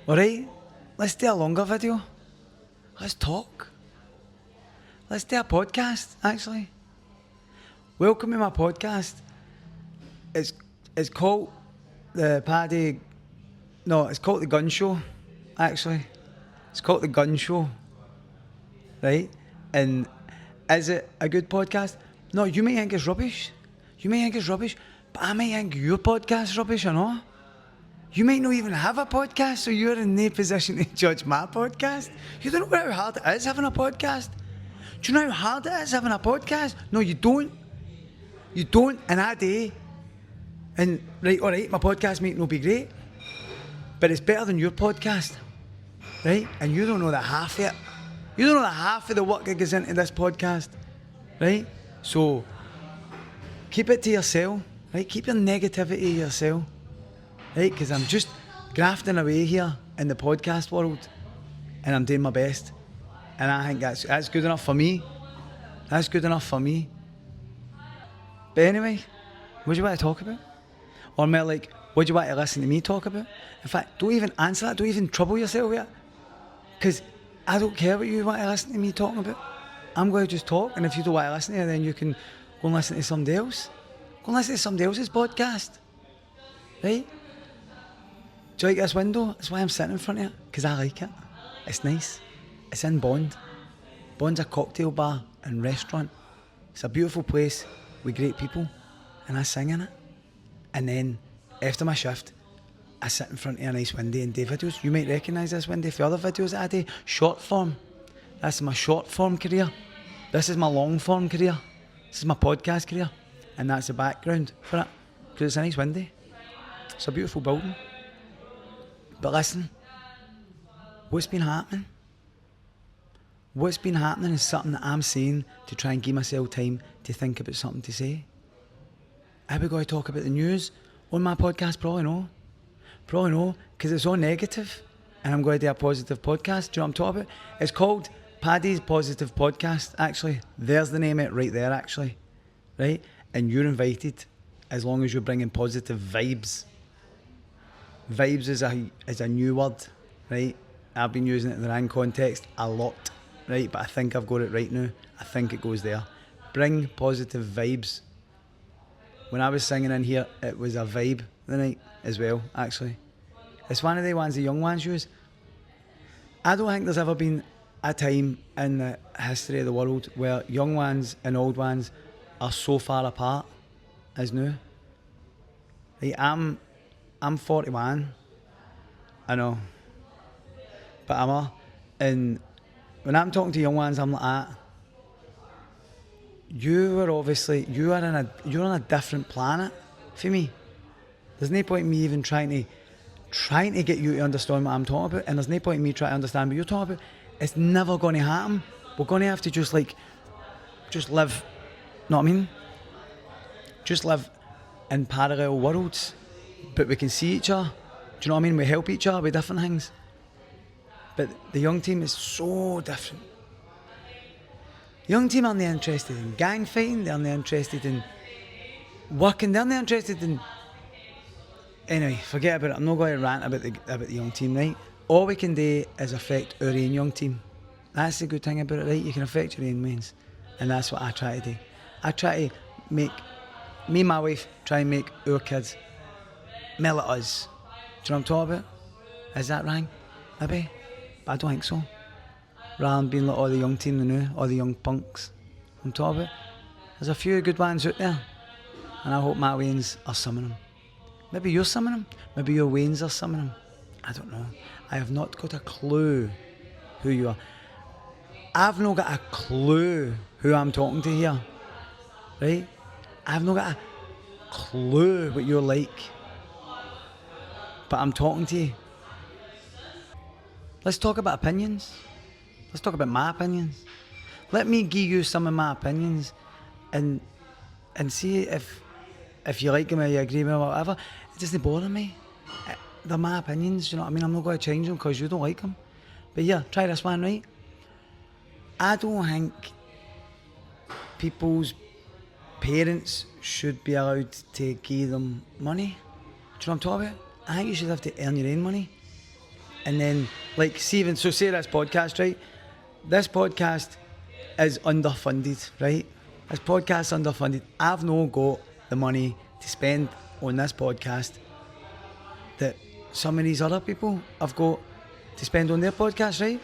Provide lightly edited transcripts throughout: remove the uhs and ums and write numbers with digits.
Alright, let's do a longer video. Let's talk. Let's do a podcast, actually. Welcome to my podcast. It's called the Paddy... No, it's called The Gun Show, actually. It's called The Gun Show. Right? And is it a good podcast? No, you may think it's rubbish. You may think it's rubbish, but I may think your podcast's rubbish or not. You might not even have a podcast, so you're in no position to judge my podcast. You don't know how hard it is having a podcast. Do you know how hard it is having a podcast? No, you don't. You don't, and I do. And, right, alright, my podcast might not be great, but it's better than your podcast, right? And you don't know the half of it. You don't know the half of the work that goes into this podcast, right? So, keep it to yourself, right? Keep your negativity to yourself. Right, because I'm just grafting away here in the podcast world and I'm doing my best. And I think that's good enough for me. That's good enough for me. But anyway, what do you want to talk about? Or more like, what do you want to listen to me talk about? In fact, don't even answer that. Don't even trouble yourself with it. Because I don't care what you want to listen to me talking about. I'm going to just talk, and if you don't want to listen to it, then you can go and listen to somebody else. Go and listen to somebody else's podcast. Right? Do you like this window? That's why I'm sitting in front of it, because I like it. It's nice. It's in Bond. Bond's a cocktail bar and restaurant. It's a beautiful place with great people, and I sing in it. And then, after my shift, I sit in front of a nice window and do videos. You might recognise this window for other videos that I do. Short form. That's my short form career. This is my long form career. This is my podcast career. And that's the background for it, because it's a nice window. It's a beautiful building. But listen, what's been happening? What's been happening is something that I'm saying to try and give myself time to think about something to say. Are we going to talk about the news on my podcast? Probably no. Probably no, because it's all negative and I'm going to do a positive podcast. Do you know what I'm talking about? It's called Paddy's Positive Podcast, actually. There's the name of it right there, actually. Right? And you're invited as long as you're bringing positive vibes. Vibes is a new word, right? I've been using it in the wrong context a lot, right? But I think I've got it right now. I think it goes there. Bring positive vibes. When I was singing in here, it was a vibe the night as well, actually. It's one of the ones the young ones use. I don't think there's ever been a time in the history of the world where young ones and old ones are so far apart as now. Like, I'm 41, I know, but and when I'm talking to young ones, I'm like that. You're on a different planet for me. There's no point in me even trying to get you to understand what I'm talking about, and there's no point in me trying to understand what you're talking about. It's never going to happen. We're going to have to just live, know what I mean? Just live in parallel worlds. But we can see each other. Do you know what I mean? We help each other with different things. But the young team is so different. The young team aren't interested in gang fighting, they're not interested in working, they're not interested in... Anyway, forget about it. I'm not going to rant about the young team, right? All we can do is affect our own young team. That's the good thing about it, right? You can affect your own wins. And that's what I try to do. I try to make... Me and my wife try and make our kids melt at us. Do you know what I'm talking about? Is that right? Maybe? But I don't think so. Rather than being like all the young team now, all the young punks I'm talking about. There's a few good ones out there. And I hope my Waynes are some of them. Maybe you're some of them. Maybe your Waynes are some of them. I don't know. I have not got a clue who you are. I've not got a clue who I'm talking to here. Right? I've not got a clue what you're like. But I'm talking to you. Let's talk about opinions. Let's talk about my opinions. Let me give you some of my opinions and see if you like them or you agree with them or whatever. It doesn't bother me. They're my opinions, you know what I mean? I'm not going to change them because you don't like them. But yeah, try this one, right? I don't think people's parents should be allowed to give them money. Do you know what I'm talking about? I think you should have to earn your own money. And then, like, see even, so say this podcast, right? This podcast is underfunded, right? This podcast is underfunded. I've no got the money to spend on this podcast that some of these other people have got to spend on their podcast, right?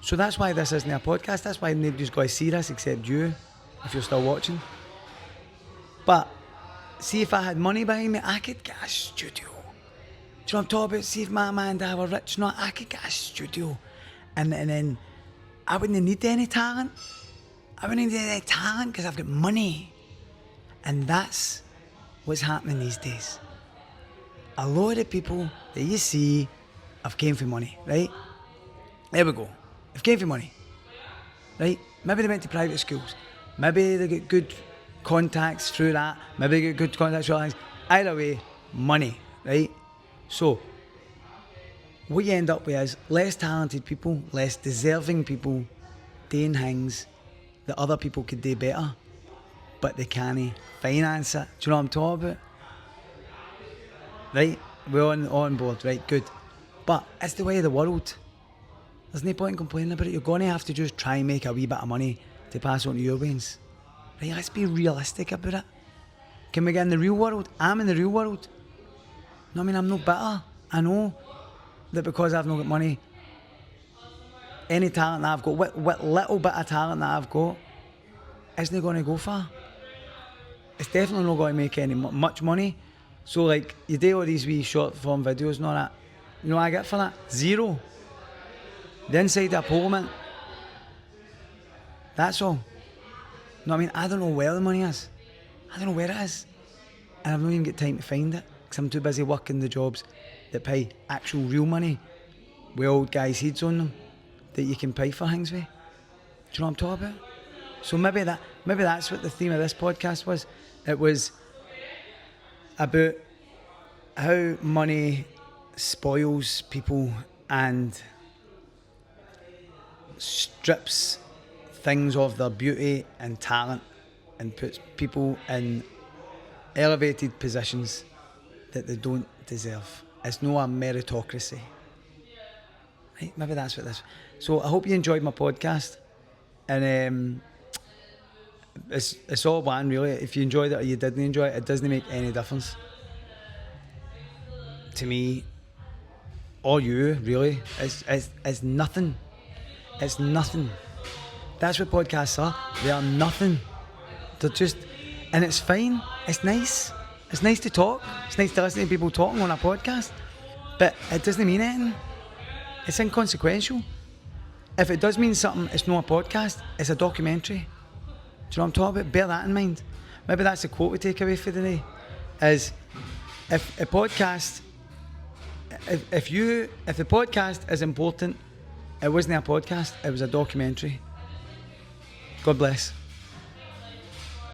So that's why this isn't a podcast. That's why nobody's got to see this except you, if you're still watching. But see, if I had money behind me, I could get a studio. Do you know what I'm talking about? See, if my man and dad were rich, no, I could get a studio. And then I wouldn't need any talent. I wouldn't need any talent because I've got money. And that's what's happening these days. A lot of people that you see have came for money, right? There we go. They've came for money, right? Maybe they went to private schools. Maybe they get good contacts through that. Maybe they get good contacts through other things. Either way, money, right? So, what you end up with is less talented people, less deserving people doing things that other people could do better, but they can't finance it. Do you know what I'm talking about? Right? We're on board, right? Good. But it's the way of the world. There's no point in complaining about it. You're going to have to just try and make a wee bit of money to pass on to your wains. Right? Let's be realistic about it. Can we get in the real world? I'm in the real world. No, I mean, I'm no better. I know that because I've not got money, any talent that I've got, what little bit of talent that I've got, isn't going to go far. It's definitely not going to make any much money. So, like, you do all these wee short form videos and all that. You know what I get for that? Zero. The inside of a parliament. That's all. You know what I mean? I don't know where the money is. I don't know where it is. And I've not even got time to find it because I'm too busy working the jobs that pay actual real money with old guys' heads on them that you can pay for things with. Do you know what I'm talking about? So maybe that's what the theme of this podcast was. It was about how money spoils people and strips things of their beauty and talent and puts people in elevated positions that they don't deserve. It's not a meritocracy. Right? Maybe that's what this is. So I hope you enjoyed my podcast. And it's all one, really. If you enjoyed it or you didn't enjoy it, it doesn't make any difference to me or you, really. It's nothing. It's nothing. That's what podcasts are. They are nothing. They're just, and it's fine. It's nice. It's nice to talk. It's nice to listen to people talking on a podcast. But it doesn't mean anything. It's inconsequential. If it does mean something, it's not a podcast. It's a documentary. Do you know what I'm talking about? Bear that in mind. Maybe that's the quote we take away for the day. Is if a podcast, if the podcast is important, it wasn't a podcast. It was a documentary. God bless.